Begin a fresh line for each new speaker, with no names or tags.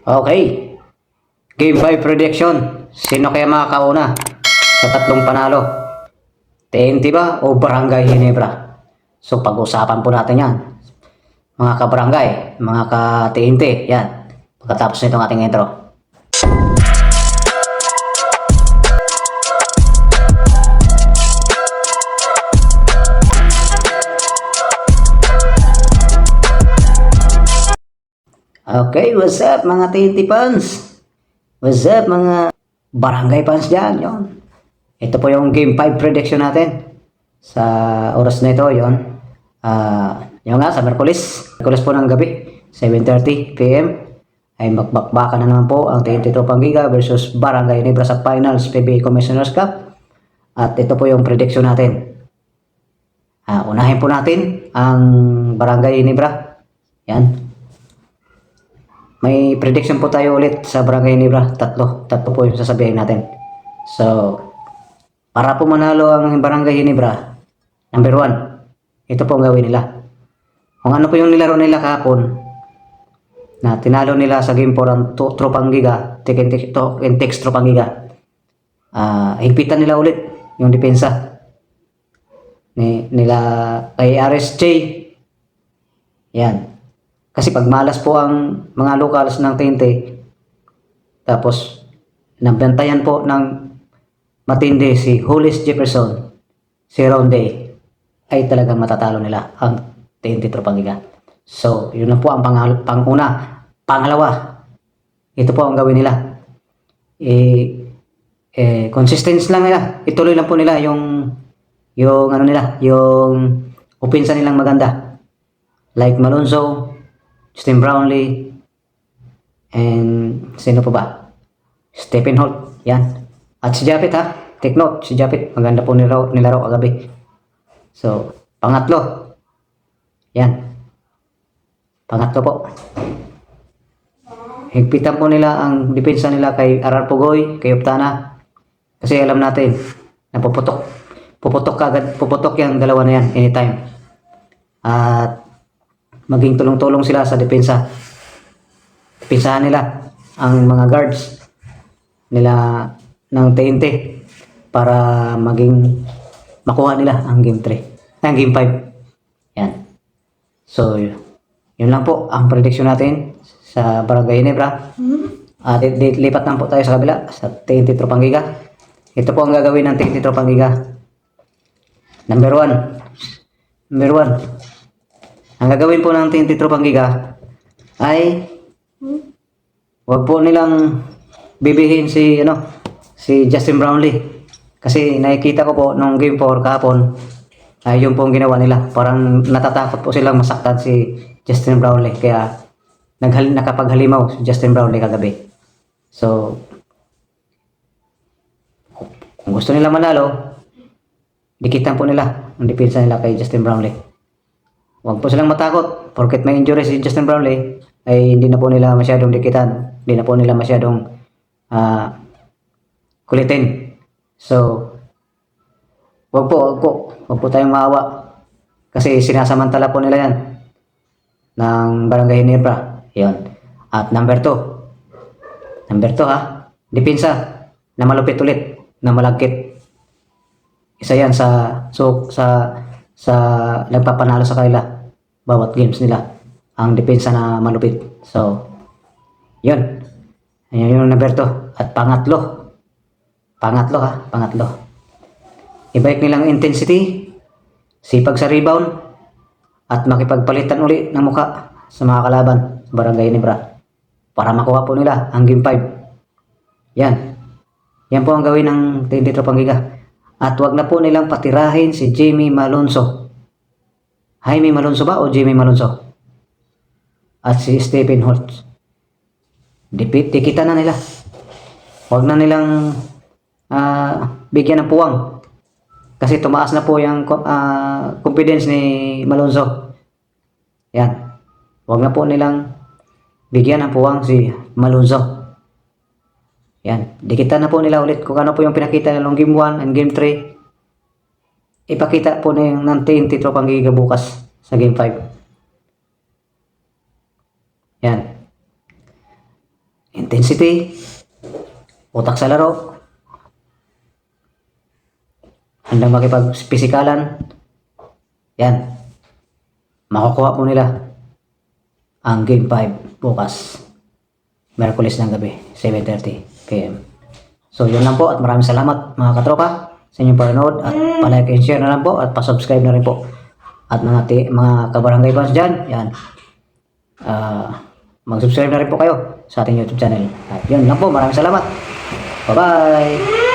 Okay. Game 5 prediction. Sino kaya makakauna sa tatlong panalo? TNT ba o Barangay Ginebra? So pag-usapan po natin yan. Mga ka-barangay, mga ka-TNT, yan. Pagkatapos nitong ating intro. Okay, what's up mga TNT fans? What's up mga barangay fans dyan? Yun. Ito po yung game 5 prediction natin. Sa oras na ito, yun. Yun nga, sa Merkulis. Merkulis po ng gabi, 7:30 PM. Ay magbakbakan na naman po ang TNT Tropang Giga versus Barangay Ginebra sa Finals PBA Commissioner's Cup. At ito po yung prediction natin. Unahin po natin ang Barangay Ginebra. Yan. May prediction po tayo ulit sa Barangay Ginebra. Tatlo po yung sasabihin natin. So, para po manalo ang Barangay Ginebra, number 1, ito po ang gawin nila. Kung ano po yung nilaro nila kahapon, na tinalo nila sa game 4 ang Tropang Giga, Tex Tropang Giga, higpitan nila ulit yung depensa nila kay RSJ. Yan. Kasi pag malas po ang mga locals ng TNT, tapos nabantayan po ng matindi si Hollis Jefferson, si Ronde, ay talagang matatalo nila ang TNT Tropang Giga. So, yun lang po ang panguna. Pangalawa, ito po ang gawin nila. Consistency lang nila. Ituloy lang po nila yung ano nila, yung opensa nilang maganda. Like Malonzo, Justin Brownlee, and sino pa ba? Stephen Holt, yan. At si Japet ha, take note, si Japet, maganda po nilaro kagabi. So, pangatlo, yan. Pangatlo po. Higpitan po nila ang depensa nila kay Arar Pugoy, kay Optana. Kasi alam natin, na puputok kagad, puputok yung dalawa na yan, anytime. At maging tulong-tulong sila sa depensa. Depensahan nila ang mga guards nila ng TNT para maging makuha nila ang game 3, ang game 5. Yan. So, yun lang po ang prediction natin sa Barangay Ginebra. At lipat lang po tayo sa kabila, sa TNT Tropang Giga. Ito po ang gagawin ng TNT Tropang Giga. Number 1. Ang gagawin po ng TNT Tropang Giga ay wag po nilang bibihin si Justin Brownlee. Kasi nakikita ko po nung game 4 kahapon ay yun po ang ginawa nila. Parang natatakot po silang masaktan si Justin Brownlee. Kaya nakapaghalimaw si Justin Brownlee kagabi. So, kung gusto nila manalo, dikitan po nila ang depensa nila kay Justin Brownlee. Huwag po silang matakot. Porket may injury si Justin Brownlee, ay hindi na po nila masyadong dikitan. Hindi na po nila masyadong kulitin. So, huwag po tayong maawa. Kasi sinasamantala po nila yan ng Barangay Ginebra. Yun. At number 2 ha, depensa na malupit ulit, na malagkit. Isa yan sa nagpapanalo sa kanila bawat games nila, ang depensa na malupit. So, yun. Ayun yung number 2. At pangatlo ha, ibalik nilang intensity, sipag sa rebound, at makipagpalitan uli ng muka sa mga kalaban sa Barangay Ginebra para makuha po nila ang game 5. Yan po ang gawin ng TNT Tropang Giga. At wag na po nilang patirahin si Jamie Malonzo. Jaime Malonzo ba o Jamie Malonzo? At si Stephen Holt. Dikita na nila. Wag na nilang bigyan ng puwang. Kasi tumaas na po yung confidence ni Malonzo. Yan. Wag na po nilang bigyan ng puwang si Malonzo. Yan. Dikita na po nila ulit kung ano po yung pinakita nilang game 1 and game 3. Ipakita po ng TNT Tropang Giga bukas sa game 5. Yan. intensity, utak sa laro, handang makipag-pisikalan, yan, makukuha po nila ang Game 5 bukas, Merkulis ng gabi, 7:30 PM. So yun lang po at maraming salamat mga katropa sa inyong panonood at palike and share na lang po at pasubscribe na rin po. At mga kabarangay fans dyan, yan, mag-subscribe na rin po kayo sa ating YouTube channel. At yun lang po, maraming salamat. Bye-bye!